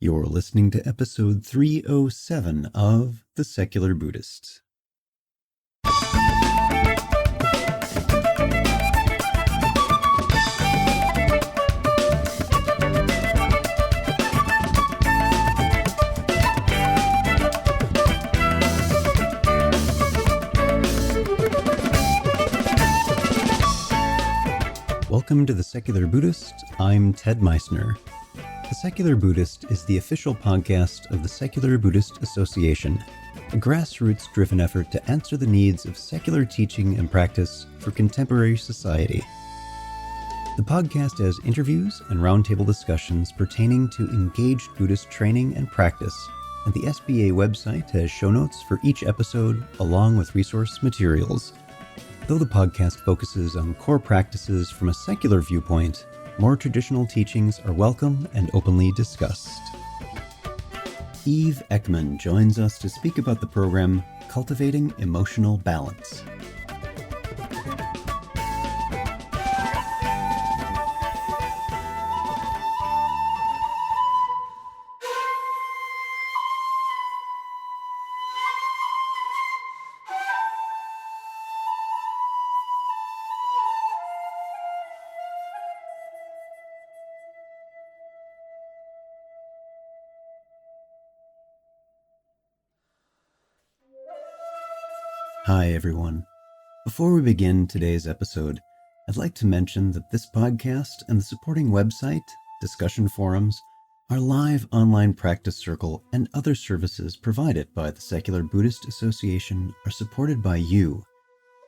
You're listening to episode 307 of The Secular Buddhist. Welcome to The Secular Buddhist. I'm Ted Meissner. The Secular Buddhist is the official podcast of the Secular Buddhist Association, a grassroots-driven effort to answer the needs of secular teaching and practice for contemporary society. The podcast has interviews and roundtable discussions pertaining to engaged Buddhist training and practice, and the SBA website has show notes for each episode along with resource materials. Though the podcast focuses on core practices from a secular viewpoint, more traditional teachings are welcome and openly discussed. Ekman joins us to speak about the program Cultivating Emotional Balance. Hi everyone. Before we begin today's episode, I'd like to mention that this podcast and the supporting website, discussion forums, our live online practice circle, and other services provided by the Secular Buddhist Association are supported by you.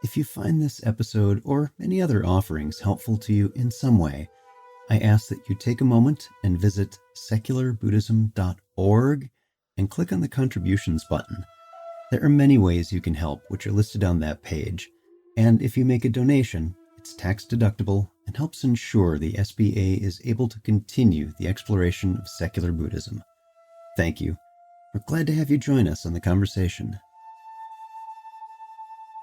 If you find this episode or any other offerings helpful to you in some way, I ask that you take a moment and visit secularbuddhism.org and click on the contributions button. There are many ways you can help, which are listed on that page, and if you make a donation, it's tax-deductible and helps ensure the SBA is able to continue the exploration of secular Buddhism. Thank you. We're glad to have you join us on the conversation.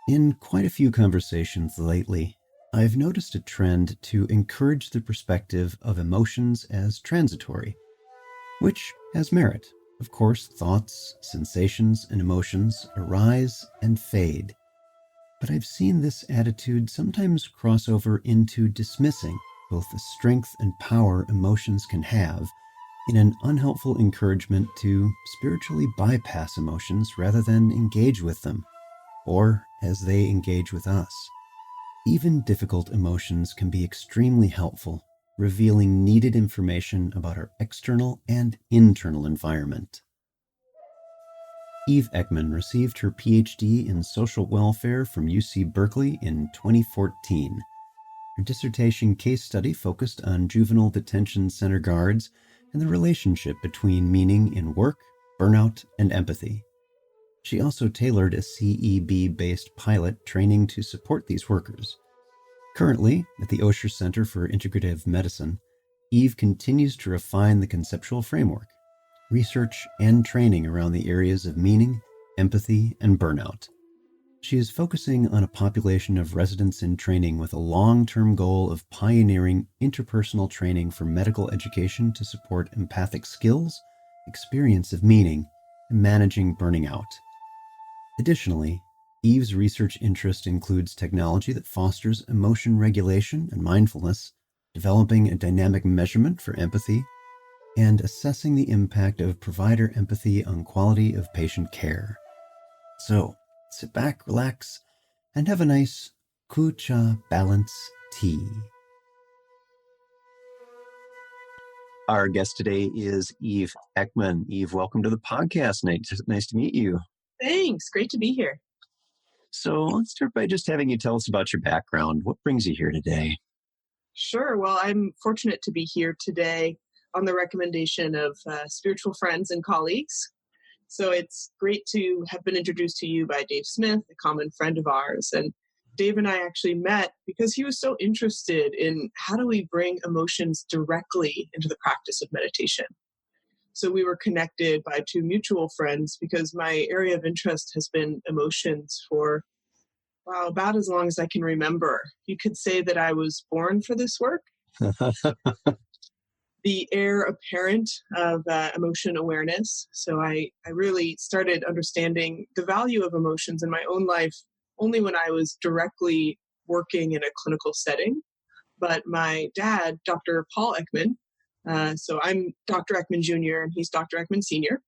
In quite a few conversations lately, I've noticed a trend to encourage the perspective of emotions as transitory, which has merit. Of course, thoughts, sensations, and emotions arise and fade. But I've seen this attitude sometimes cross over into dismissing both the strength and power emotions can have in an unhelpful encouragement to spiritually bypass emotions rather than engage with them, or as they engage with us. Even difficult emotions can be extremely helpful, revealing needed information about our external and internal environment. Ekman received her PhD in social welfare from UC Berkeley in 2014. Her dissertation case study focused on juvenile detention center guards and the relationship between meaning in work, burnout, and empathy. She also tailored a CEB-based pilot training to support these workers. Currently, at the Osher Center for Integrative Medicine, Eve continues to refine the conceptual framework, research, and training around the areas of meaning, empathy, and burnout. She is focusing on a population of residents in training with a long-term goal of pioneering interpersonal training for medical education to support empathic skills, experience of meaning, and managing burning out. Additionally, Eve's research interest includes technology that fosters emotion regulation and mindfulness, developing a dynamic measurement for empathy, and assessing the impact of provider empathy on quality of patient care. So, sit back, relax, and have a nice Kucha Balance tea. Our guest today is Eve Ekman. Eve, welcome to the podcast. Nice to meet you. Thanks. Great to be here. So let's start by just having you tell us about your background. What brings you here today? Sure. Well, I'm fortunate to be here today on the recommendation of spiritual friends and colleagues. So it's great to have been introduced to you by Dave Smith, a common friend of ours. And Dave and I actually met because he was so interested in how do we bring emotions directly into the practice of meditation. So we were connected by two mutual friends because my area of interest has been emotions for, about as long as I can remember. You could say that I was born for this work. the heir apparent of emotion awareness. So I really started understanding the value of emotions in my own life only when I was directly working in a clinical setting. But my dad, Dr. Paul Ekman, so I'm Dr. Ekman Jr. and he's Dr. Ekman Sr.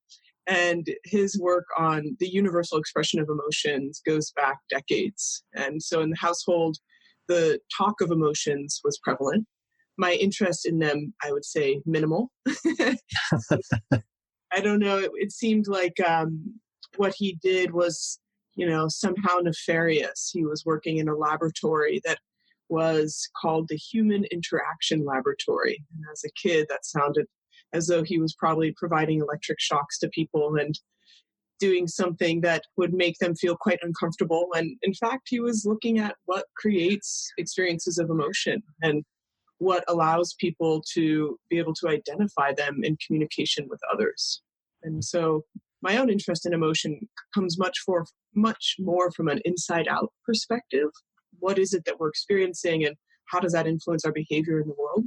And his work on the universal expression of emotions goes back decades. And so in the household, the talk of emotions was prevalent. My interest in them, I would say, minimal. I don't know. It seemed like what he did was, somehow nefarious. He was working in a laboratory that was called the Human Interaction Laboratory. And as a kid, that sounded as though he was probably providing electric shocks to people and doing something that would make them feel quite uncomfortable. And in fact, he was looking at what creates experiences of emotion and what allows people to be able to identify them in communication with others. And so my own interest in emotion comes much more from an inside out perspective. What is it that we're experiencing and how does that influence our behavior in the world?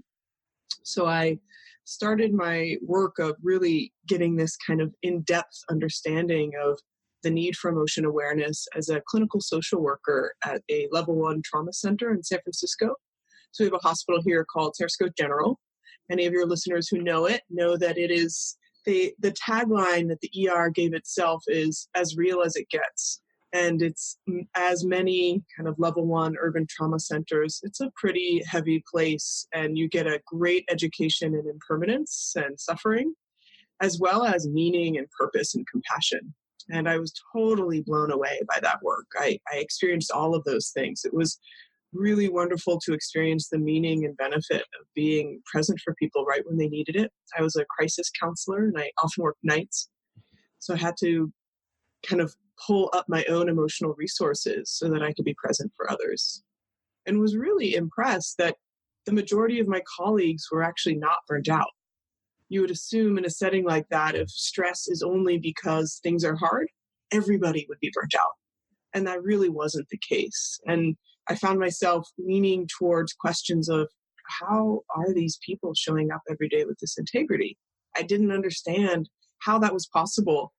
So I started my work of really getting this kind of in-depth understanding of the need for emotion awareness as a clinical social worker at a level 1 trauma center in San Francisco. So we have a hospital here called Sarasco General. Any of your listeners who know it know that it is the tagline that the ER gave itself is as real as it gets. And it's as many kind of level 1 urban trauma centers. It's a pretty heavy place, and you get a great education in impermanence and suffering, as well as meaning and purpose and compassion. And I was totally blown away by that work. I experienced all of those things. It was really wonderful to experience the meaning and benefit of being present for people right when they needed it. I was a crisis counselor and I often worked nights. So I had to kind of pull up my own emotional resources so that I could be present for others. And was really impressed that the majority of my colleagues were actually not burnt out. You would assume in a setting like that, if stress is only because things are hard, everybody would be burnt out. And that really wasn't the case. And I found myself leaning towards questions of how are these people showing up every day with this integrity? I didn't understand how that was possible.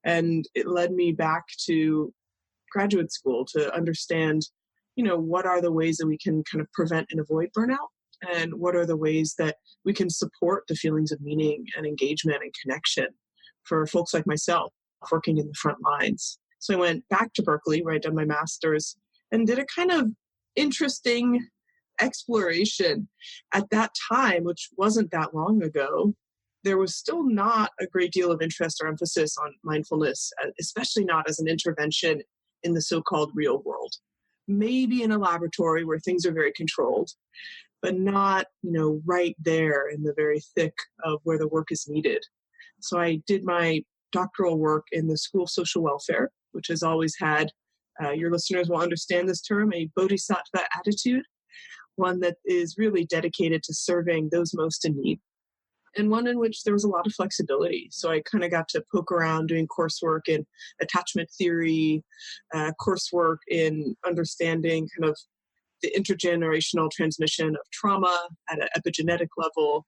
And it led me back to graduate school to understand, what are the ways that we can kind of prevent and avoid burnout? And what are the ways that we can support the feelings of meaning and engagement and connection for folks like myself working in the front lines? So I went back to Berkeley, where I'd done my master's, and did a kind of interesting exploration. At that time, which wasn't that long ago, there was still not a great deal of interest or emphasis on mindfulness, especially not as an intervention in the so-called real world. Maybe in a laboratory where things are very controlled, but not, right there in the very thick of where the work is needed. So I did my doctoral work in the School of Social Welfare, which has always had, your listeners will understand this term, a bodhisattva attitude, one that is really dedicated to serving those most in need, and one in which there was a lot of flexibility. So I kind of got to poke around doing coursework in attachment theory, coursework in understanding kind of the intergenerational transmission of trauma at an epigenetic level,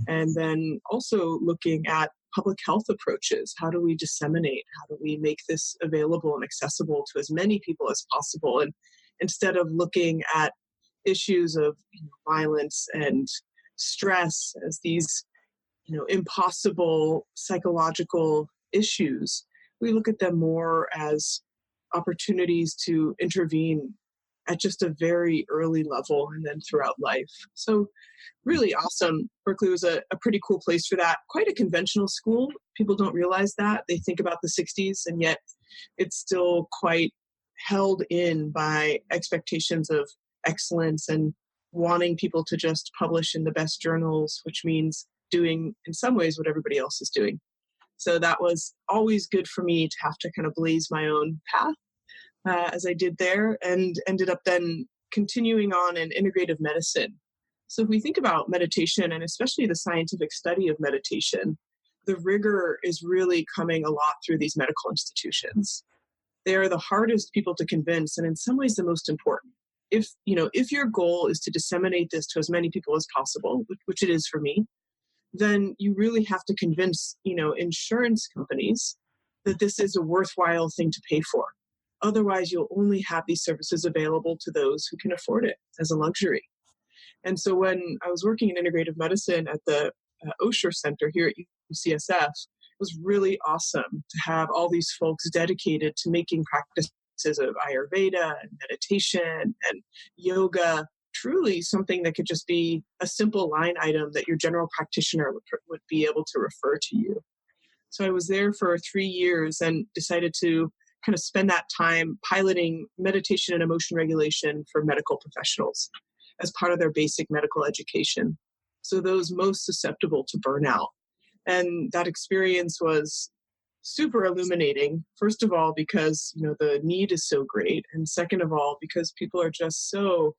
and then also looking at public health approaches. How do we disseminate? How do we make this available and accessible to as many people as possible? And instead of looking at issues of violence and stress as these impossible psychological issues, we look at them more as opportunities to intervene at just a very early level and then throughout life. So really awesome. Berkeley was a pretty cool place for that. Quite a conventional school. People don't realize that. They think about the 60s, and yet it's still quite held in by expectations of excellence and wanting people to just publish in the best journals, which means doing in some ways what everybody else is doing. So that was always good for me to have to kind of blaze my own path as I did there, and ended up then continuing on in integrative medicine. So if we think about meditation, and especially the scientific study of meditation, the rigor is really coming a lot through these medical institutions. They are the hardest people to convince, and in some ways the most important. If your goal is to disseminate this to as many people as possible, which it is for me, then you really have to convince, insurance companies that this is a worthwhile thing to pay for. Otherwise, you'll only have these services available to those who can afford it as a luxury. And so when I was working in integrative medicine at the Osher Center here at UCSF, it was really awesome to have all these folks dedicated to making practices of Ayurveda and meditation and yoga truly something that could just be a simple line item that your general practitioner would be able to refer to you. So I was there for 3 years and decided to kind of spend that time piloting meditation and emotion regulation for medical professionals as part of their basic medical education. So those most susceptible to burnout. And that experience was super illuminating. First of all, because the need is so great, and second of all, because people are just so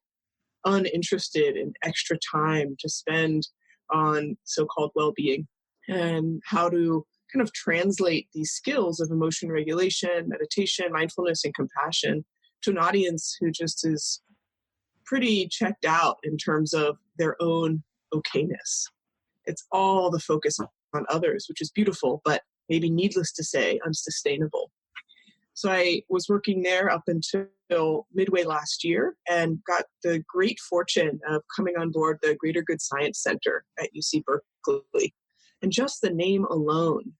uninterested in extra time to spend on so-called well-being and how to kind of translate these skills of emotion regulation, meditation, mindfulness, and compassion to an audience who just is pretty checked out in terms of their own okayness. It's all the focus on others, which is beautiful, but maybe needless to say, unsustainable. So I was working there up until midway last year and got the great fortune of coming on board the Greater Good Science Center at UC Berkeley. And just the name alone,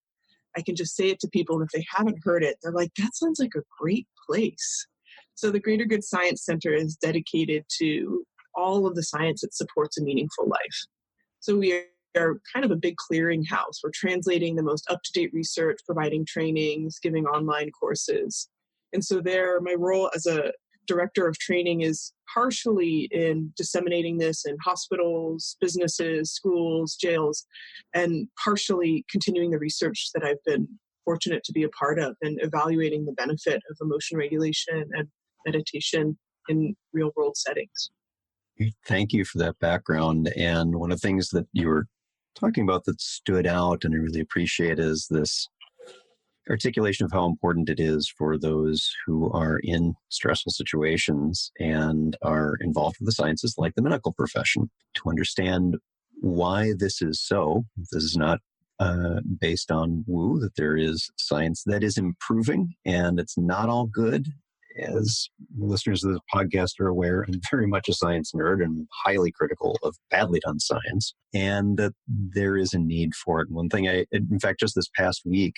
I can just say it to people, and if they haven't heard it, they're like, that sounds like a great place. So the Greater Good Science Center is dedicated to all of the science that supports a meaningful life. So we are kind of a big clearinghouse. We're translating the most up-to-date research, providing trainings, giving online courses. And so there, my role as a director of training is partially in disseminating this in hospitals, businesses, schools, jails, and partially continuing the research that I've been fortunate to be a part of and evaluating the benefit of emotion regulation and meditation in real-world settings. Thank you for that background. And one of the things that you were talking about that stood out and I really appreciate is this articulation of how important it is for those who are in stressful situations and are involved with the sciences like the medical profession to understand why this is so. This is not based on woo, that there is science that is improving and it's not all good. As listeners of this podcast are aware, I'm very much a science nerd and highly critical of badly done science, and that there is a need for it. One thing in fact, just this past week,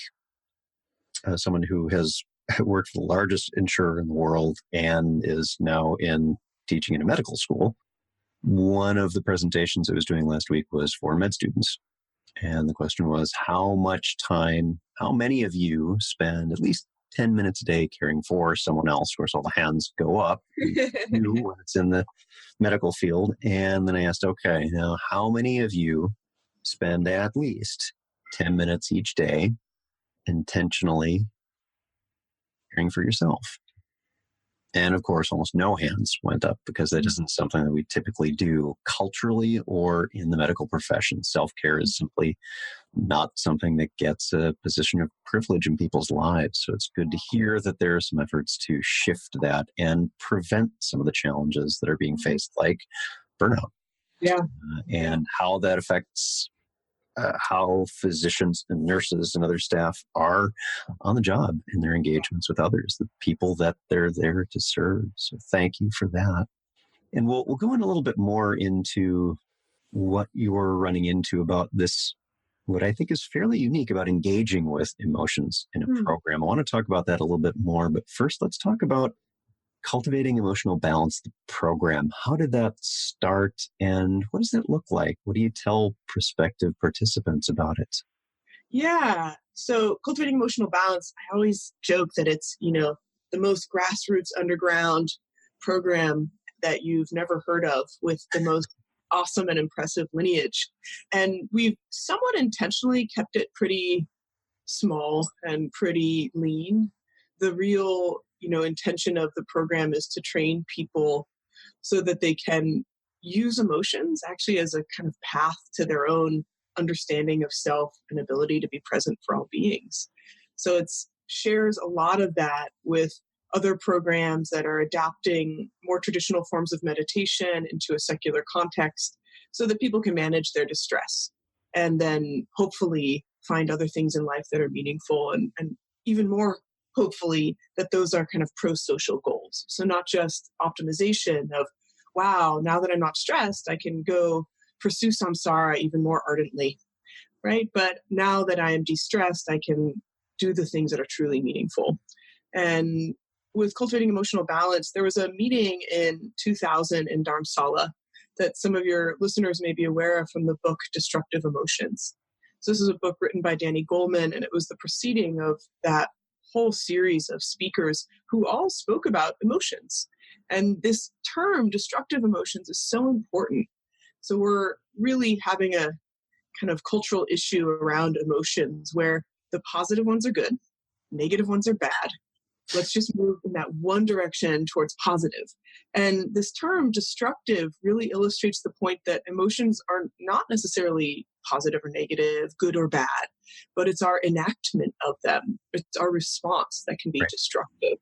someone who has worked for the largest insurer in the world and is now teaching in a medical school, one of the presentations I was doing last week was for med students. And the question was, how many of you spend at least 10 minutes a day caring for someone else? Of course, all the hands go up when it's in the medical field. And then I asked, okay, now how many of you spend at least 10 minutes each day intentionally caring for yourself? And of course, almost no hands went up because that isn't something that we typically do culturally or in the medical profession. Self-care is simply not something that gets a position of privilege in people's lives. So it's good to hear that there are some efforts to shift that and prevent some of the challenges that are being faced, like burnout. Yeah. And how that affects how physicians and nurses and other staff are on the job in their engagements with others, the people that they're there to serve. So thank you for that. And we'll go in a little bit more into what you're running into about this, what I think is fairly unique about engaging with emotions in a program. I want to talk about that a little bit more, but first let's talk about Cultivating Emotional Balance, the program. How did that start and what does that look like? What do you tell prospective participants about it? Yeah. So Cultivating Emotional Balance, I always joke that it's, the most grassroots underground program that you've never heard of with the most awesome and impressive lineage. And we've somewhat intentionally kept it pretty small and pretty lean. The real, intention of the program is to train people so that they can use emotions actually as a kind of path to their own understanding of self and ability to be present for all beings. So it shares a lot of that with other programs that are adapting more traditional forms of meditation into a secular context so that people can manage their distress. and then hopefully find other things in life that are meaningful, and even more hopefully that those are kind of pro-social goals. So not just optimization of, wow, now that I'm not stressed, I can go pursue samsara even more ardently, right? But now that I am de-stressed, I can do the things that are truly meaningful. And with cultivating emotional balance, there was a meeting in 2000 in Dharamsala that some of your listeners may be aware of from the book Destructive Emotions. So this is a book written by Danny Goleman, and it was the proceeding of that whole series of speakers who all spoke about emotions. And this term, destructive emotions, is so important. So we're really having a kind of cultural issue around emotions where the positive ones are good, negative ones are bad. Let's just move in that one direction towards positive. And this term destructive really illustrates the point that emotions are not necessarily positive or negative, good or bad, but it's our enactment of them. It's our response that can be Right. destructive.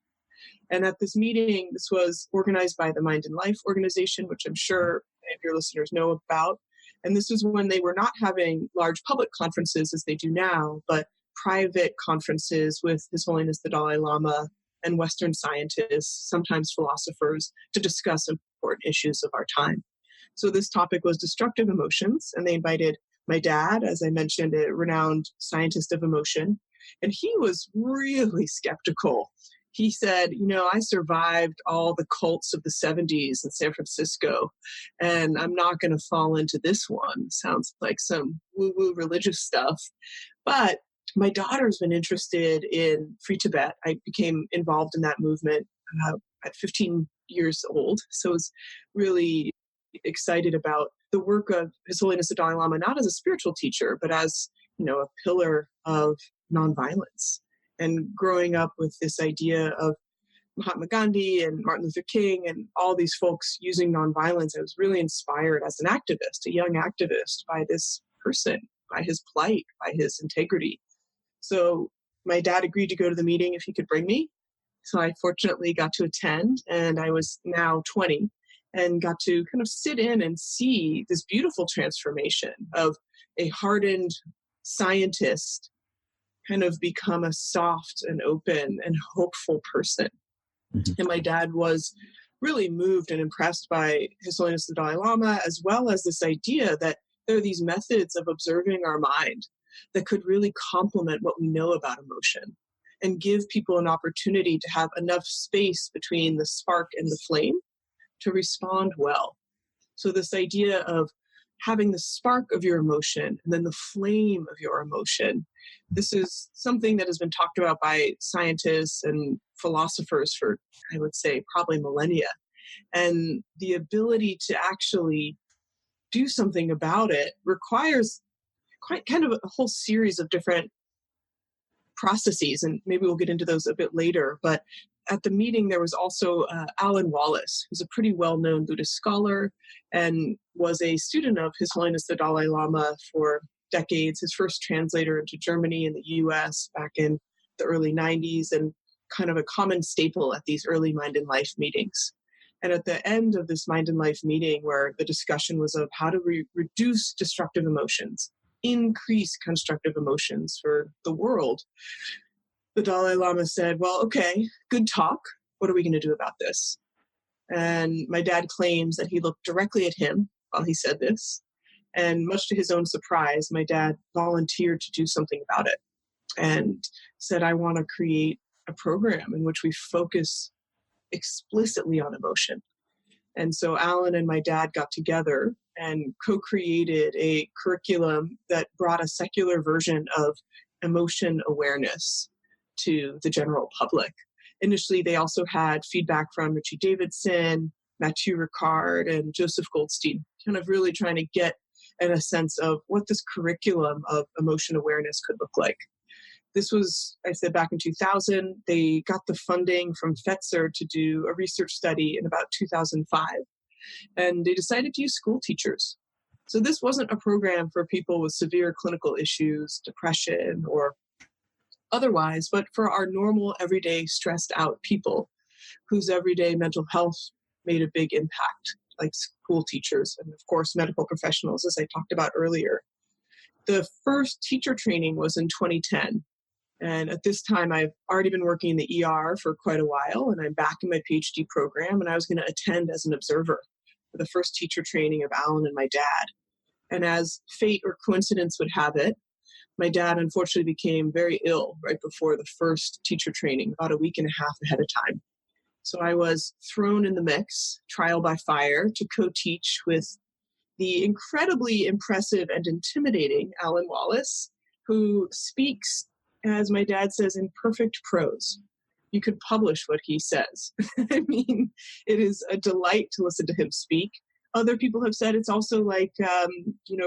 And at this meeting, this was organized by the Mind and Life organization, which I'm sure many of your listeners know about. And this was when they were not having large public conferences as they do now, but private conferences with His Holiness the Dalai Lama and Western scientists, sometimes philosophers, to discuss important issues of our time. So this topic was destructive emotions, and they invited my dad, as I mentioned, a renowned scientist of emotion, and he was really skeptical. He said, I survived all the cults of the 70s in San Francisco, and I'm not going to fall into this one. Sounds like some woo-woo religious stuff. But my daughter's been interested in Free Tibet. I became involved in that movement at 15 years old. So I was really excited about the work of His Holiness the Dalai Lama, not as a spiritual teacher, but as, a pillar of nonviolence. And growing up with this idea of Mahatma Gandhi and Martin Luther King and all these folks using nonviolence, I was really inspired as an activist, a young activist, by this person, by his plight, by his integrity. So my dad agreed to go to the meeting if he could bring me. So I fortunately got to attend, and I was now 20 and got to kind of sit in and see this beautiful transformation of a hardened scientist kind of become a soft and open and hopeful person. Mhm. And my dad was really moved and impressed by His Holiness the Dalai Lama, as well as this idea that there are these methods of observing our mind that could really complement what we know about emotion and give people an opportunity to have enough space between the spark and the flame to respond well. So this idea of having the spark of your emotion and then the flame of your emotion, this is something that has been talked about by scientists and philosophers for, I would say, probably millennia. And the ability to actually do something about it requires quite kind of a whole series of different processes, and maybe we'll get into those a bit later. But at the meeting, there was also Alan Wallace, who's a pretty well-known Buddhist scholar and was a student of His Holiness the Dalai Lama for decades, his first translator into Germany and the US back in the early 90s, and kind of a common staple at these early Mind and Life meetings. And at the end of this Mind and Life meeting, where the discussion was of how to reduce destructive emotions, increase constructive emotions for the world, the Dalai Lama said, well, okay, good talk. What are we going to do about this? And my dad claims that he looked directly at him while he said this. And much to his own surprise, my dad volunteered to do something about it and said, I want to create a program in which we focus explicitly on emotion. And so Alan and my dad got together and co-created a curriculum that brought a secular version of emotion awareness to the general public. Initially, they also had feedback from Richie Davidson, Mathieu Ricard, and Joseph Goldstein, kind of really trying to get in a sense of what this curriculum of emotion awareness could look like. This was, I said, back in 2000. They got the funding from Fetzer to do a research study in about 2005. And they decided to use school teachers. So this wasn't a program for people with severe clinical issues, depression, or otherwise, but for our normal, everyday, stressed out people whose everyday mental health made a big impact, like school teachers and, of course, medical professionals, as I talked about earlier. The first teacher training was in 2010. And at this time, I've already been working in the ER for quite a while, and I'm back in my PhD program, and I was going to attend as an observer for the first teacher training of Alan and my dad. And as fate or coincidence would have it, my dad unfortunately became very ill right before the first teacher training, about a week and a half ahead of time. So I was thrown in the mix, trial by fire, to co-teach with the incredibly impressive and intimidating Alan Wallace, who speaks, as my dad says, in perfect prose. You could publish what he says. I mean, it is a delight to listen to him speak. Other people have said it's also like,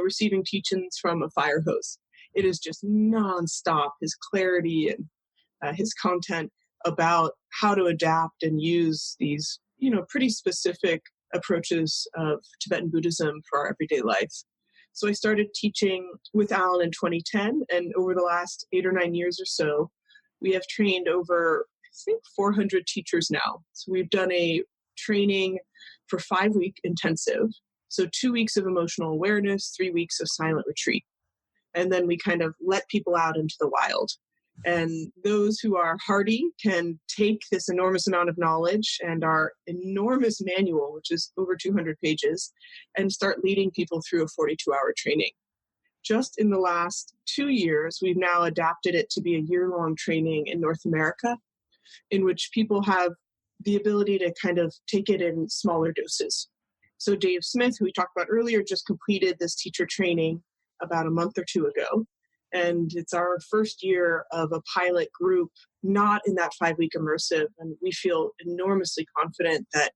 receiving teachings from a fire hose. It is just nonstop, his clarity and his content about how to adapt and use these, pretty specific approaches of Tibetan Buddhism for our everyday life. So I started teaching with Alan in 2010, and over the last 8 or 9 years or so, we have trained over, I think, 400 teachers now. So we've done a training for 5-week intensive. So 2 weeks of emotional awareness, 3 weeks of silent retreat. And then we kind of let people out into the wild. And those who are hardy can take this enormous amount of knowledge and our enormous manual, which is over 200 pages, and start leading people through a 42-hour training. Just in the last 2 years, we've now adapted it to be a year-long training in North America, in which people have the ability to kind of take it in smaller doses. So Dave Smith, who we talked about earlier, just completed this teacher training about a month or two ago. And it's our first year of a pilot group, not in that 5-week immersive. And we feel enormously confident that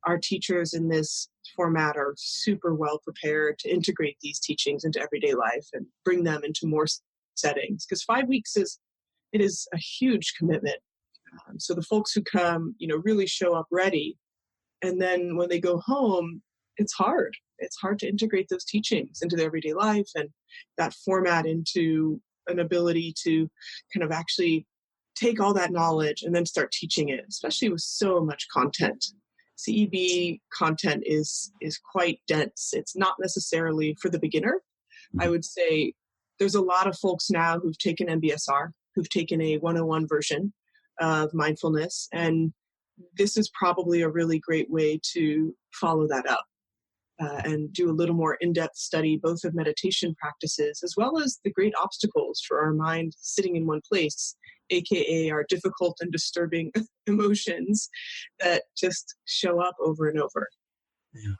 our teachers in this format are super well prepared to integrate these teachings into everyday life and bring them into more settings. Because 5 weeks is a huge commitment. So the folks who come, really show up ready. And then when they go home, it's hard. It's hard to integrate those teachings into their everyday life and that format into an ability to kind of actually take all that knowledge and then start teaching it, especially with so much content. CEB content is quite dense. It's not necessarily for the beginner. I would say there's a lot of folks now who've taken MBSR, who've taken a 101 version of mindfulness, and this is probably a really great way to follow that up. And do a little more in-depth study, both of meditation practices, as well as the great obstacles for our mind sitting in one place, aka our difficult and disturbing emotions that just show up over and over. Yeah.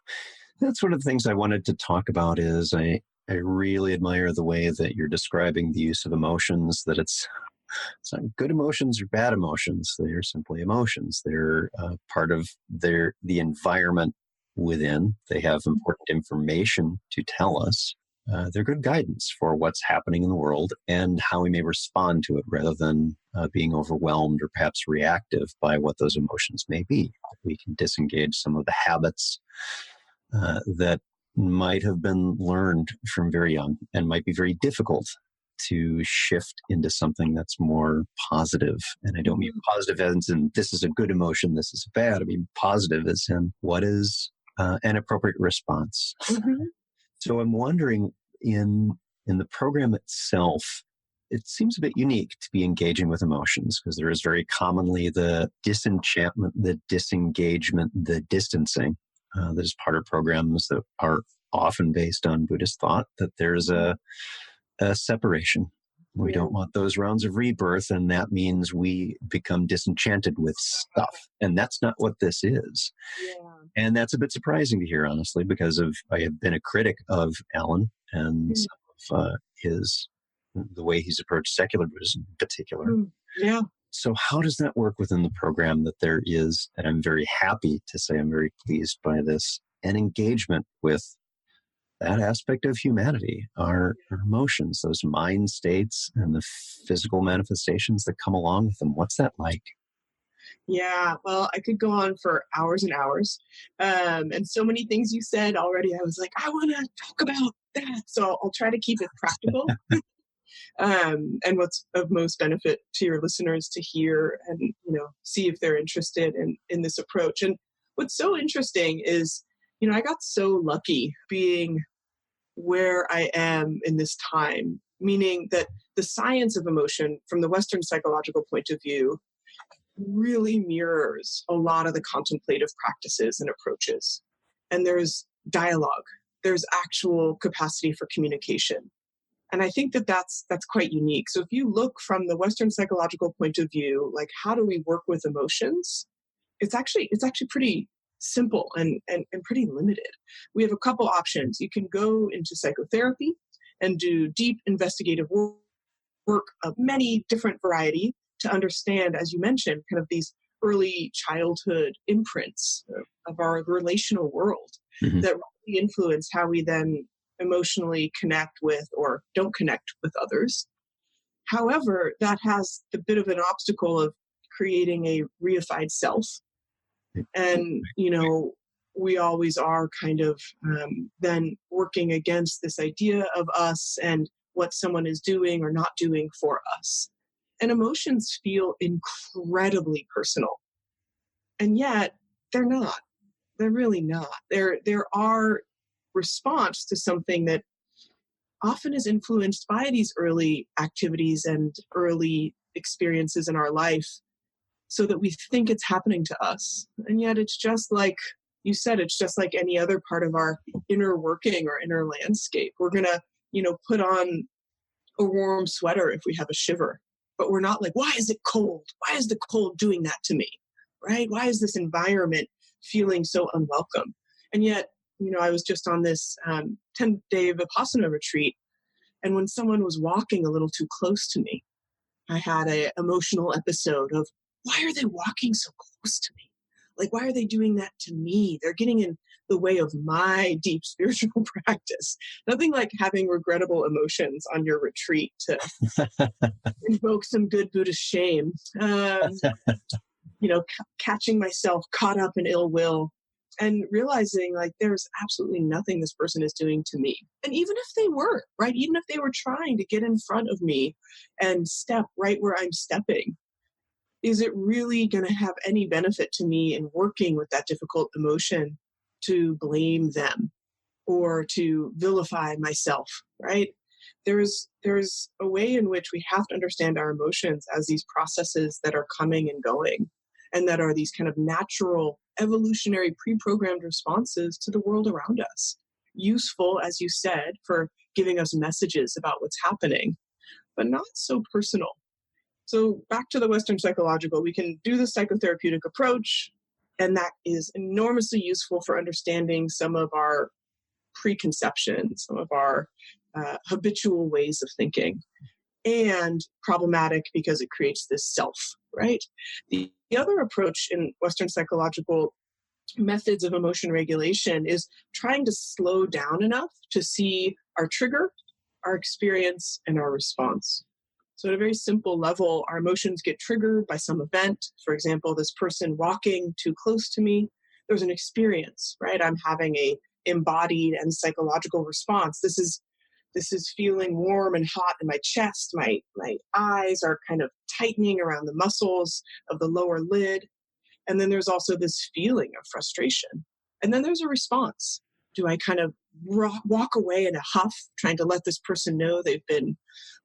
That's one of the things I wanted to talk about is I really admire the way that you're describing the use of emotions, that it's not good emotions or bad emotions. They're simply emotions. They're part of the environment within. They have important information to tell us. They're good guidance for what's happening in the world and how we may respond to it rather than being overwhelmed or perhaps reactive by what those emotions may be. We can disengage some of the habits that might have been learned from very young and might be very difficult to shift into something that's more positive. And I don't mean positive as in this is a good emotion, this is bad. I mean positive as in what is an appropriate response. Mm-hmm. So I'm wondering in the program itself, it seems a bit unique to be engaging with emotions because there is very commonly the disenchantment, the disengagement, the distancing that is part of programs that are often based on Buddhist thought, that there's a separation. We don't want those rounds of rebirth, and that means we become disenchanted with stuff. And that's not what this is. Yeah. And that's a bit surprising to hear, honestly, because I have been a critic of Alan and some of the way he's approached secular Buddhism in particular. Yeah. So how does that work within the program that there is, and I'm very happy to say I'm very pleased by this, an engagement with that aspect of humanity, our emotions, those mind states and the physical manifestations that come along with them. What's that like? Yeah, well, I could go on for hours and hours. And so many things you said already, I was like, I want to talk about that. So I'll try to keep it practical. And what's of most benefit to your listeners to hear and, see if they're interested in this approach. And what's so interesting is, I got so lucky being where I am in this time, meaning that the science of emotion from the Western psychological point of view really mirrors a lot of the contemplative practices and approaches. And there's dialogue, there's actual capacity for communication. And I think that that's quite unique. So if you look from the Western psychological point of view, like how do we work with emotions? It's actually pretty simple and pretty limited. We have a couple options. You can go into psychotherapy and do deep investigative work of many different variety to understand, as you mentioned, kind of these early childhood imprints of our relational world Mhm. that really influence how we then emotionally connect with or don't connect with others. However, that has the bit of an obstacle of creating a reified self. And, we always are kind of then working against this idea of us and what someone is doing or not doing for us. And emotions feel incredibly personal. And yet they're not. They're really not. They're our response to something that often is influenced by these early activities and early experiences in our life so that we think it's happening to us. And yet it's just like you said, it's just like any other part of our inner working or inner landscape. We're going to, put on a warm sweater if we have a shiver, but we're not like, why is it cold? Why is the cold doing that to me? Right? Why is this environment feeling so unwelcome? And yet, I was just on this 10-day Vipassana retreat. And when someone was walking a little too close to me, I had an emotional episode of, why are they walking so close to me? Like, why are they doing that to me? They're getting in the way of my deep spiritual practice. Nothing like having regrettable emotions on your retreat to invoke some good Buddhist shame. Catching myself caught up in ill will and realizing like there's absolutely nothing this person is doing to me. And even if they were, right, even if they were trying to get in front of me and step right where I'm stepping, is it really going to have any benefit to me in working with that difficult emotion to blame them or to vilify myself, right? There's a way in which we have to understand our emotions as these processes that are coming and going, and that are these kind of natural evolutionary pre-programmed responses to the world around us. Useful, as you said, for giving us messages about what's happening, but not so personal. So back to the Western psychological, we can do the psychotherapeutic approach, and that is enormously useful for understanding some of our preconceptions, some of our habitual ways of thinking, and problematic because it creates this self, right? The other approach in Western psychological methods of emotion regulation is trying to slow down enough to see our trigger, our experience, and our response. So at a very simple level, our emotions get triggered by some event. For example, this person walking too close to me, there's an experience, right? I'm having a embodied and psychological response. This is feeling warm and hot in my chest. My eyes are kind of tightening around the muscles of the lower lid. And then there's also this feeling of frustration. And then there's a response. Do I kind of walk away in a huff, trying to let this person know they've been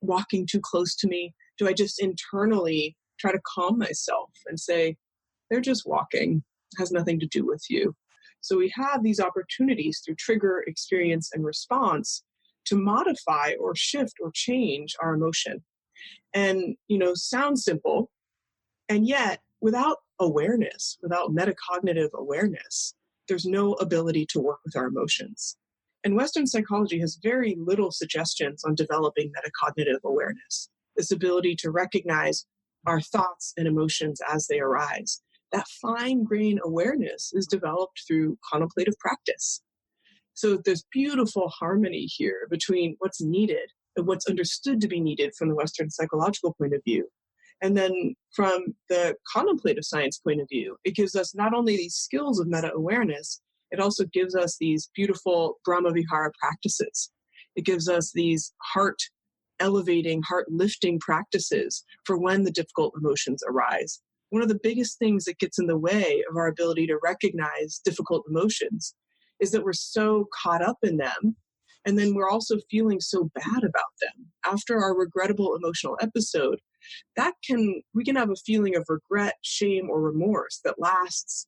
walking too close to me? Do I just internally try to calm myself and say, they're just walking, it has nothing to do with you? So we have these opportunities through trigger, experience, and response to modify or shift or change our emotion. And, sounds simple. And yet, without awareness, without metacognitive awareness, there's no ability to work with our emotions. And Western psychology has very little suggestions on developing metacognitive awareness, this ability to recognize our thoughts and emotions as they arise. That fine grained awareness is developed through contemplative practice. So there's beautiful harmony here between what's needed and what's understood to be needed from the Western psychological point of view. And then from the contemplative science point of view, it gives us not only these skills of meta-awareness, it also gives us these beautiful Brahma-vihara practices. It gives us these heart elevating, heart lifting practices for when the difficult emotions arise. One of the biggest things that gets in the way of our ability to recognize difficult emotions is that we're so caught up in them And then we're also feeling so bad about them. After our regrettable emotional episode, we can have a feeling of regret, shame, or remorse that lasts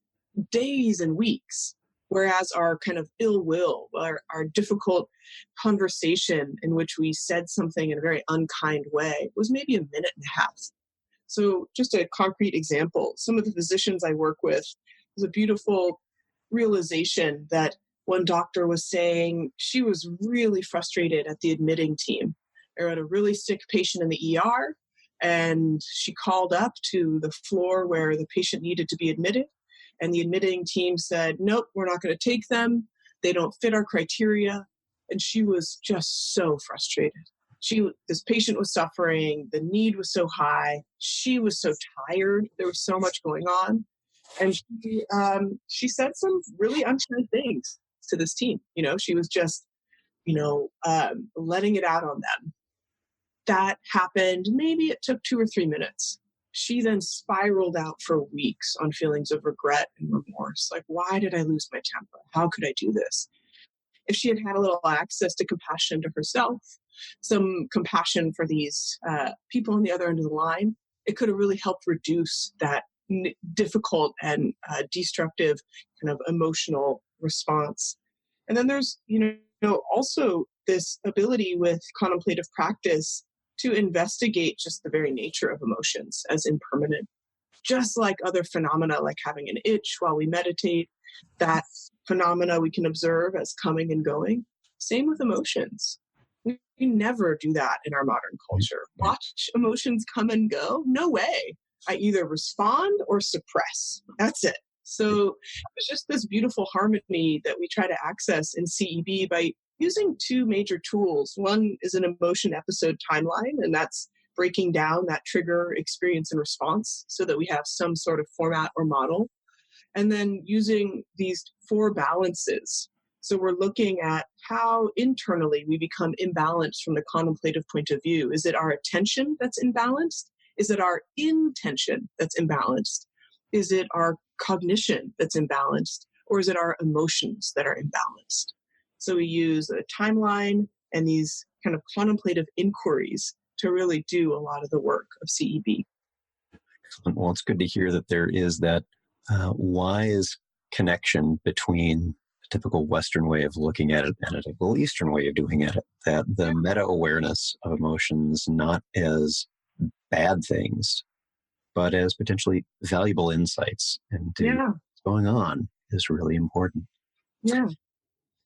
days and weeks. Whereas our kind of ill will, our difficult conversation in which we said something in a very unkind way was maybe a minute and a half. So just a concrete example, some of the physicians I work with, was a beautiful realization that one doctor was saying she was really frustrated at the admitting team. They had a really sick patient in the ER, and she called up to the floor where the patient needed to be admitted. And the admitting team said, nope, we're not going to take them. They don't fit our criteria. And she was just so frustrated. This patient was suffering. The need was so high. She was so tired. There was so much going on. And she said some really unkind things to this team. She was just, letting it out on them. That happened. Maybe it took 2 or 3 minutes. She then spiraled out for weeks on feelings of regret and remorse. Like, why did I lose my temper? How could I do this? If she had had a little access to compassion to herself, some compassion for these people on the other end of the line, it could have really helped reduce that difficult and destructive kind of emotional response. And then there's, also this ability with contemplative practice to investigate just the very nature of emotions as impermanent. Just like other phenomena, like having an itch while we meditate, that phenomena we can observe as coming and going. Same with emotions. We never do that in our modern culture. Watch emotions come and go? No way. I either respond or suppress. That's it. So it's just this beautiful harmony that we try to access in CEB by using 2 major tools. One is an emotion episode timeline, and that's breaking down that trigger, experience, and response so that we have some sort of format or model. And then using these 4 balances. So we're looking at how internally we become imbalanced from the contemplative point of view. Is it our attention that's imbalanced? Is it our intention that's imbalanced? Is it our cognition that's imbalanced? Or is it our emotions that are imbalanced? So we use a timeline and these kind of contemplative inquiries to really do a lot of the work of CEB. Excellent. Well, it's good to hear that there is that wise connection between a typical Western way of looking at it and a typical Eastern way of doing it, that the meta-awareness of emotions not as bad things, but as potentially valuable insights into what's going on is really important. Yeah.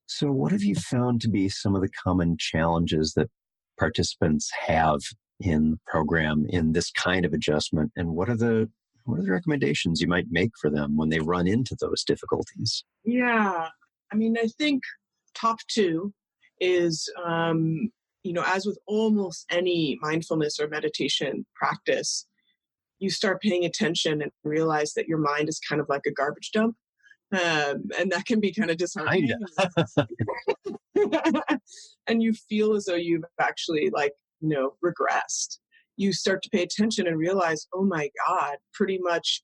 So what have you found to be some of the common challenges that participants have in the program in this kind of adjustment? And what are the recommendations you might make for them when they run into those difficulties? Yeah. I mean, I think top 2 is, as with almost any mindfulness or meditation practice, you start paying attention and realize that your mind is kind of like a garbage dump. And that can be kind of disheartening. And you feel as though you've actually regressed. You start to pay attention and realize, oh my God, pretty much,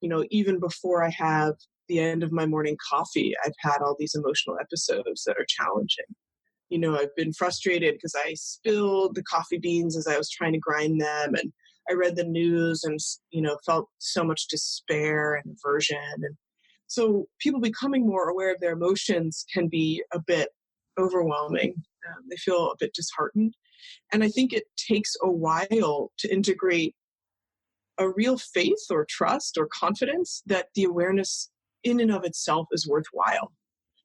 even before I have the end of my morning coffee, I've had all these emotional episodes that are challenging. I've been frustrated because I spilled the coffee beans as I was trying to grind them. And I read the news and, felt so much despair and aversion. And so people becoming more aware of their emotions can be a bit overwhelming. They feel a bit disheartened. And I think it takes a while to integrate a real faith or trust or confidence that the awareness in and of itself is worthwhile.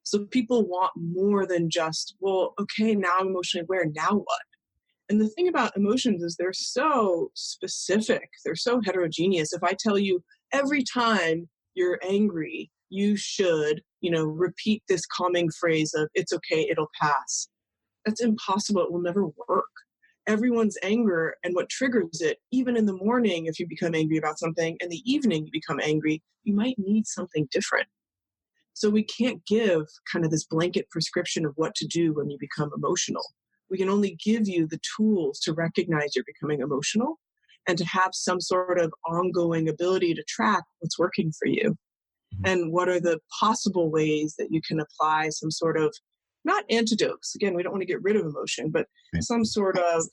So people want more than just, well, okay, now I'm emotionally aware, now what? And the thing about emotions is they're so specific, they're so heterogeneous. If I tell you every time you're angry, you should, repeat this calming phrase of, it's okay, it'll pass. That's impossible. It will never work. Everyone's anger and what triggers it, even in the morning, if you become angry about something, in the evening you become angry, you might need something different. So we can't give kind of this blanket prescription of what to do when you become emotional. We can only give you the tools to recognize you're becoming emotional and to have some sort of ongoing ability to track what's working for you and what are the possible ways that you can apply some sort of not antidotes. Again, we don't want to get rid of emotion, but Right. some sort of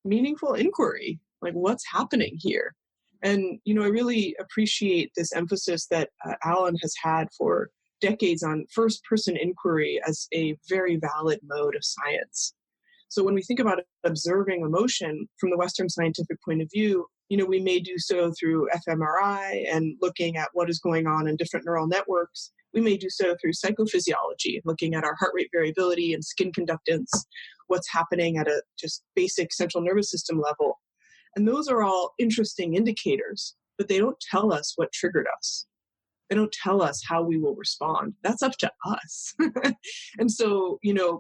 meaningful inquiry, like what's happening here. And, I really appreciate this emphasis that Alan has had for decades on first person inquiry as a very valid mode of science. So when we think about observing emotion from the Western scientific point of view, we may do so through fMRI and looking at what is going on in different neural networks. We may do so through psychophysiology, looking at our heart rate variability and skin conductance, what's happening at a just basic central nervous system level. And those are all interesting indicators, but they don't tell us what triggered us. They don't tell us how we will respond. That's up to us. And so,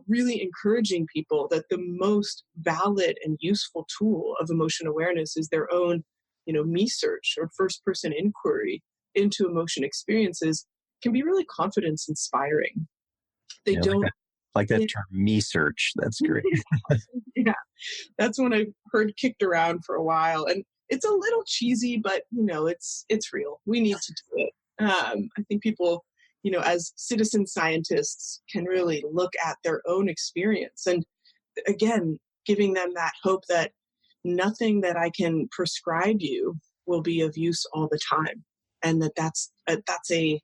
really encouraging people that the most valid and useful tool of emotion awareness is their own, me search or first person inquiry into emotion experiences can be really confidence inspiring. They Yeah, don't. like that term, me search. That's great. Yeah, that's one I've heard kicked around for a while, and it's a little cheesy, but it's real. We need to do it. I think people, as citizen scientists, can really look at their own experience, and again, giving them that hope that nothing that I can prescribe you will be of use all the time, and that's a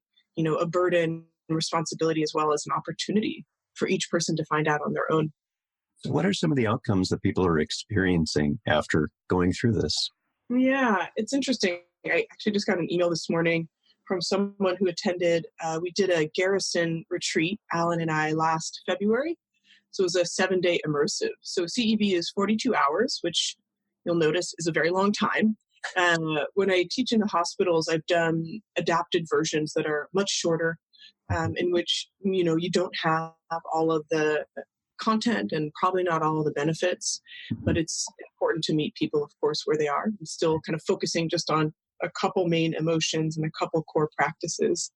burden and responsibility as well as an opportunity for each person to find out on their own. So what are some of the outcomes that people are experiencing after going through this? Yeah, it's interesting. I actually just got an email this morning from someone who attended. We did a Garrison retreat, Alan and I, last February. So it was a 7-day immersive. So CEB is 42 hours, which you'll notice is a very long time. When I teach in the hospitals, I've done adapted versions that are much shorter, in which you don't have all of the content and probably not all the benefits, but it's important to meet people, of course, where they are. I'm still kind of focusing just on a couple main emotions and a couple core practices.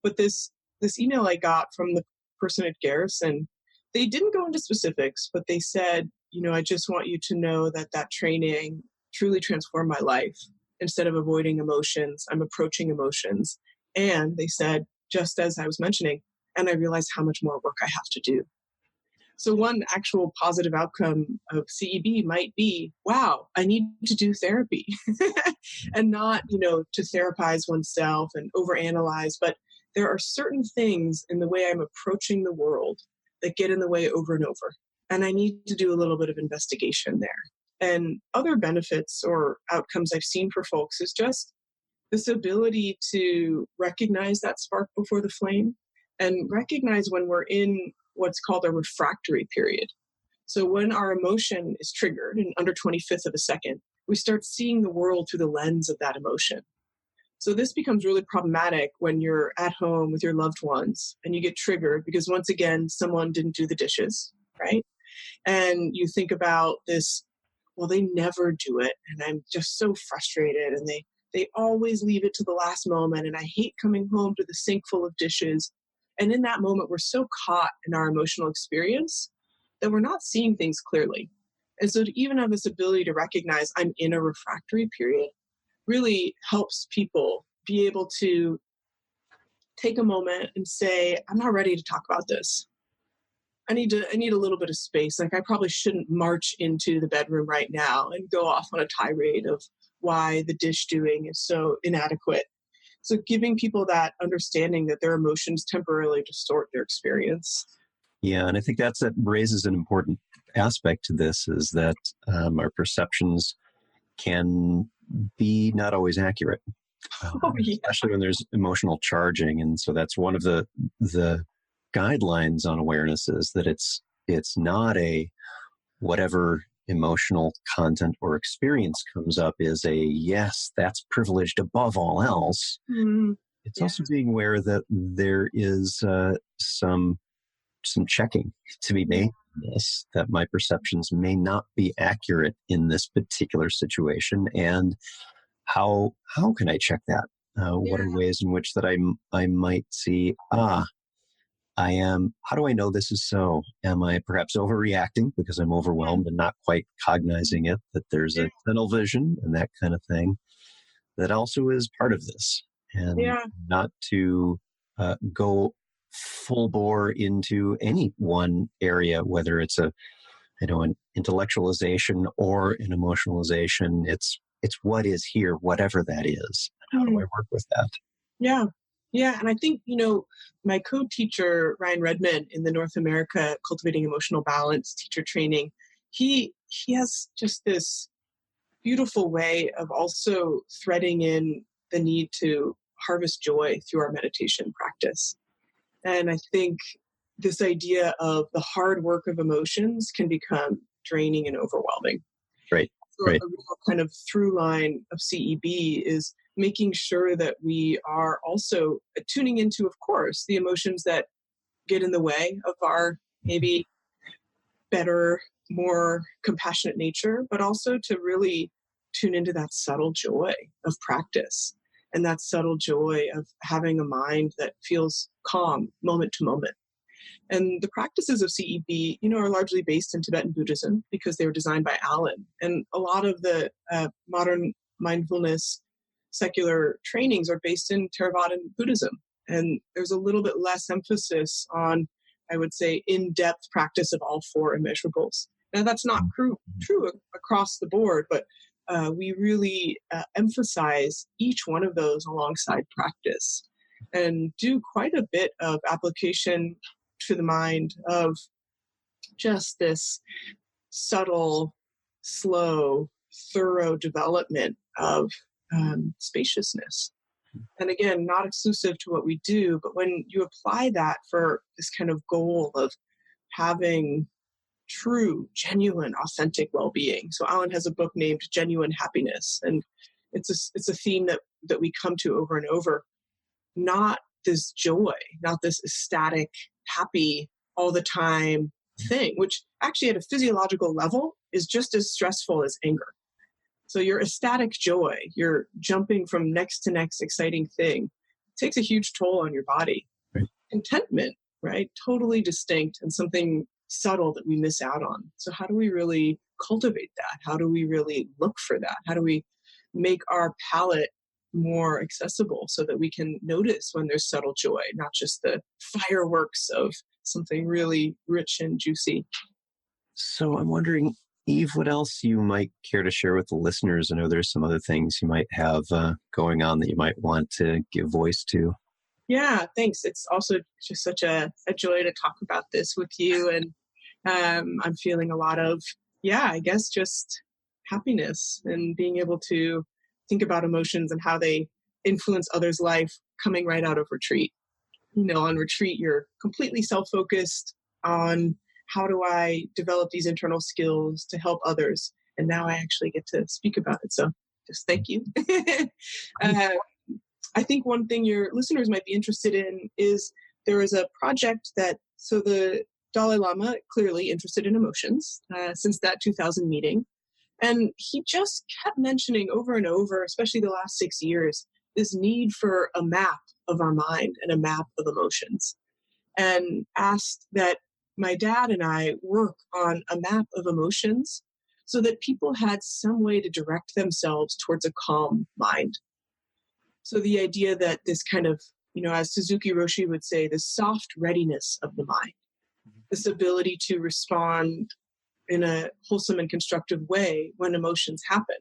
But this email I got from the person at Garrison, they didn't go into specifics, but they said, I just want you to know that that training truly transformed my life. Instead of avoiding emotions, I'm approaching emotions. And they said, just as I was mentioning, and I realized how much more work I have to do. So one actual positive outcome of CEB might be, wow, I need to do therapy and not, to therapize oneself and overanalyze, but there are certain things in the way I'm approaching the world that get in the way over and over. And I need to do a little bit of investigation there. And other benefits or outcomes I've seen for folks is just this ability to recognize that spark before the flame and recognize when we're in what's called a refractory period. So when our emotion is triggered in under 25th of a second, we start seeing the world through the lens of that emotion. So this becomes really problematic when you're at home with your loved ones and you get triggered because once again, someone didn't do the dishes, right? And you think about this, well, they never do it. And I'm just so frustrated. And they always leave it to the last moment. And I hate coming home to the sink full of dishes. And in that moment, we're so caught in our emotional experience that we're not seeing things clearly. And so to even have this ability to recognize I'm in a refractory period really helps people be able to take a moment and say, I'm not ready to talk about this. I need a little bit of space. Like I probably shouldn't march into the bedroom right now and go off on a tirade of why the dish doing is so inadequate. So giving people that understanding that their emotions temporarily distort their experience. Yeah, and I think that raises an important aspect to this is that our perceptions can be not always accurate, Oh yeah. especially when there's emotional charging. And so that's one of the guidelines on awareness is that it's not a whatever emotional content or experience comes up is a yes, that's privileged above all else. Mm-hmm. It's Yeah. also being aware that there is some checking to be made in this, that my perceptions may not be accurate in this particular situation, and how can I check that? What are ways in which that I might see I am. How do I know this is so? Am I perhaps overreacting because I'm overwhelmed and not quite cognizing it, that there's a tunnel vision and that kind of thing that also is part of this, and Yeah. not to go full bore into any one area, whether it's an intellectualization or an emotionalization. It's what is here, whatever that is. How do I work with that? Yeah. Yeah. And I think, my co-teacher, Ryan Redman, in the North America Cultivating Emotional Balance teacher training, he has just this beautiful way of also threading in the need to harvest joy through our meditation practice. And I think this idea of the hard work of emotions can become draining and overwhelming. Right. So Right. a real kind of through line of CEB is making sure that we are also tuning into, of course, the emotions that get in the way of our maybe better, more compassionate nature, but also to really tune into that subtle joy of practice and that subtle joy of having a mind that feels calm moment to moment. And the practices of CEB, are largely based in Tibetan Buddhism because they were designed by Alan. And a lot of the modern mindfulness secular trainings are based in Theravadan Buddhism. And there's a little bit less emphasis on, I would say, in-depth practice of all four immeasurables. Now, that's not true across the board, but we really emphasize each one of those alongside practice and do quite a bit of application to the mind of just this subtle, slow, thorough development of spaciousness. And again, not exclusive to what we do, but when you apply that for this kind of goal of having true, genuine, authentic well-being. So Alan has a book named Genuine Happiness, and it's a theme that we come to over and over. Not this joy, not this ecstatic, happy all the time thing, which actually at a physiological level is just as stressful as anger. So your ecstatic joy, you're jumping from next to next exciting thing, takes a huge toll on your body. Right. Contentment, right? Totally distinct and something subtle that we miss out on. So how do we really cultivate that? How do we really look for that? How do we make our palate more accessible so that we can notice when there's subtle joy, not just the fireworks of something really rich and juicy? So I'm wondering, Eve, what else you might care to share with the listeners? I know there's some other things you might have going on that you might want to give voice to. Yeah, thanks. It's also just such a joy to talk about this with you. And I'm feeling a lot of, I guess just happiness and being able to think about emotions and how they influence others' life coming right out of retreat. On retreat, you're completely self-focused on how do I develop these internal skills to help others. And now I actually get to speak about it. So just thank you. I think one thing your listeners might be interested in is there is a project so the Dalai Lama clearly interested in emotions since that 2000 meeting. And he just kept mentioning over and over, especially the last 6 years, this need for a map of our mind and a map of emotions, and asked that my dad and I work on a map of emotions so that people had some way to direct themselves towards a calm mind. So the idea that this kind of, as Suzuki Roshi would say, the soft readiness of the mind, this ability to respond in a wholesome and constructive way when emotions happen.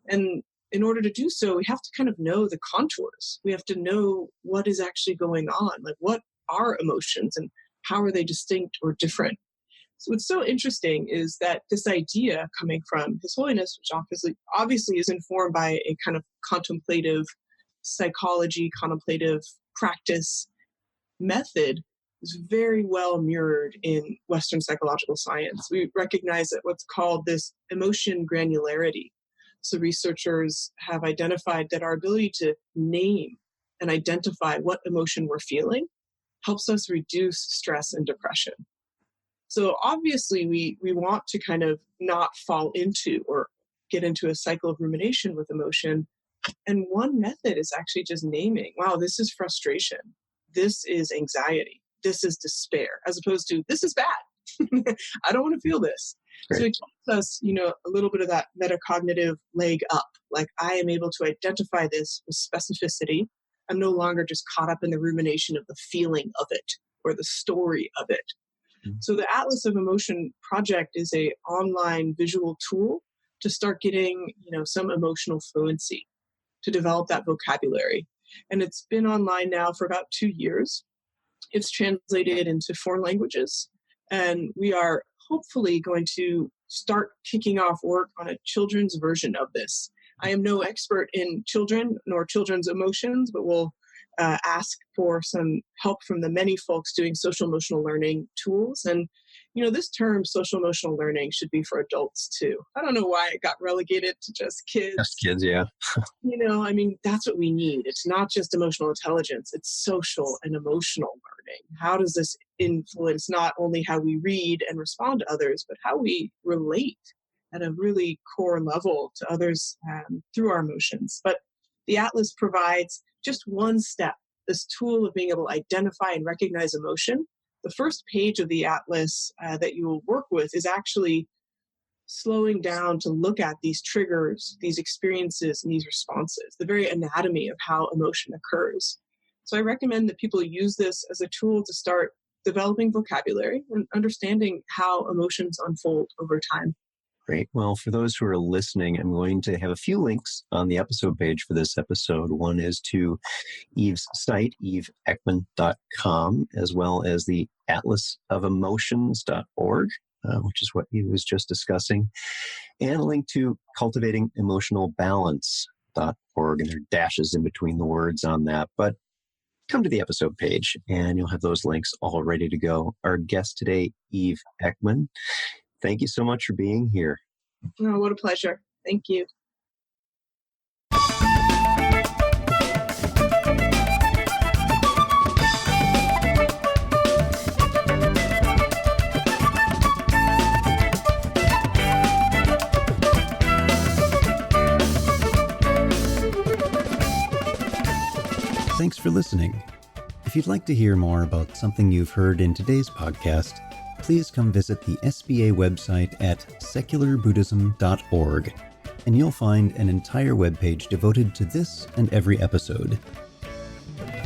And in order to do so, we have to kind of know the contours. We have to know what is actually going on, like what are emotions and how are they distinct or different. So what's so interesting is that this idea coming from His Holiness, which obviously is informed by a kind of contemplative psychology, contemplative practice method, is very well mirrored in Western psychological science. We recognize that what's called this emotion granularity. So researchers have identified that our ability to name and identify what emotion we're feeling helps us reduce stress and depression. So obviously we want to kind of not fall into or get into a cycle of rumination with emotion. And one method is actually just naming, wow, this is frustration. This is anxiety. This is despair, as opposed to this is bad. I don't want to feel this. Right. So it gives us, a little bit of that metacognitive leg up. Like I am able to identify this with specificity I'm no longer just caught up in the rumination of the feeling of it or the story of it. So the Atlas of Emotion project is a online visual tool to start getting, some emotional fluency, to develop that vocabulary. And it's been online now for about 2 years. It's translated into 4 languages, and we are hopefully going to start kicking off work on a children's version of this. I am no expert in children nor children's emotions, but we'll ask for some help from the many folks doing social emotional learning tools. And, this term social emotional learning should be for adults too. I don't know why it got relegated to just kids. Just kids, yeah. That's what we need. It's not just emotional intelligence, it's social and emotional learning. How does this influence not only how we read and respond to others, but how we relate at a really core level to others through our emotions? But the Atlas provides just one step, this tool of being able to identify and recognize emotion. The first page of the Atlas that you will work with is actually slowing down to look at these triggers, these experiences, and these responses, the very anatomy of how emotion occurs. So I recommend that people use this as a tool to start developing vocabulary and understanding how emotions unfold over time. Great. Well, for those who are listening, I'm going to have a few links on the episode page for this episode. One is to Eve's site, eveekman.com, as well as the atlasofelmotions.org, which is what he was just discussing, and a link to cultivatingemotionalbalance.org, and there are dashes in between the words on that. But come to the episode page, and you'll have those links all ready to go. Our guest today, Eve Ekman. Thank you so much for being here. Oh, what a pleasure. Thank you. Thanks for listening. If you'd like to hear more about something you've heard in today's podcast, please come visit the SBA website at secularbuddhism.org, and you'll find an entire webpage devoted to this and every episode.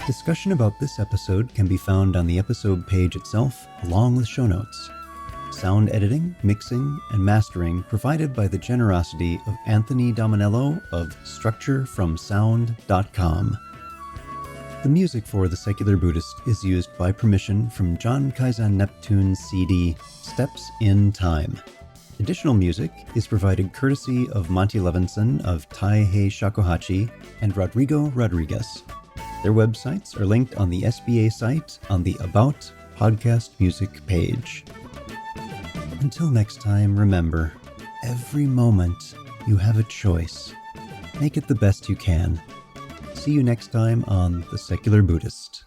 Discussion about this episode can be found on the episode page itself, along with show notes. Sound editing, mixing, and mastering provided by the generosity of Anthony Dominello of StructureFromSound.com. The music for The Secular Buddhist is used by permission from John Kaizen Neptune's CD, Steps in Time. Additional music is provided courtesy of Monty Levinson of Taihei Shakuhachi and Rodrigo Rodriguez. Their websites are linked on the SBA site on the About Podcast Music page. Until next time, remember, every moment you have a choice. Make it the best you can. See you next time on The Secular Buddhist.